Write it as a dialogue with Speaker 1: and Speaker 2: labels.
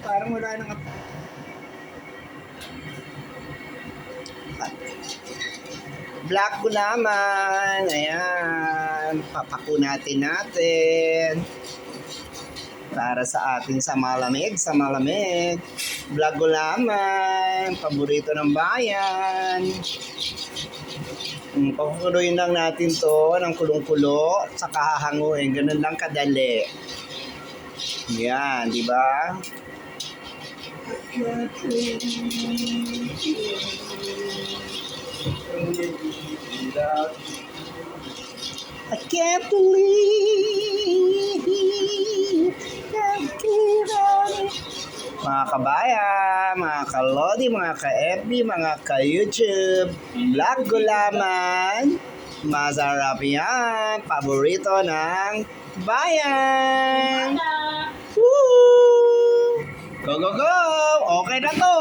Speaker 1: parang wala nang... Black gulaman. Ayan. Papakunatin natin. Para sa ating sa malamig. Black gulaman. Paborito ng bayan. Pakukuloyin lang natin to ng kulong-kulo. Saka hahanguin. Ganun lang kadali. Yan, di ba? I can't believe mga kabayan, mga kalodi, mga ka-FB, mga ka-YouTube, Black gulaman, masarap yan, paborito ng bayan. Woo! Go, go, go! Okay na to!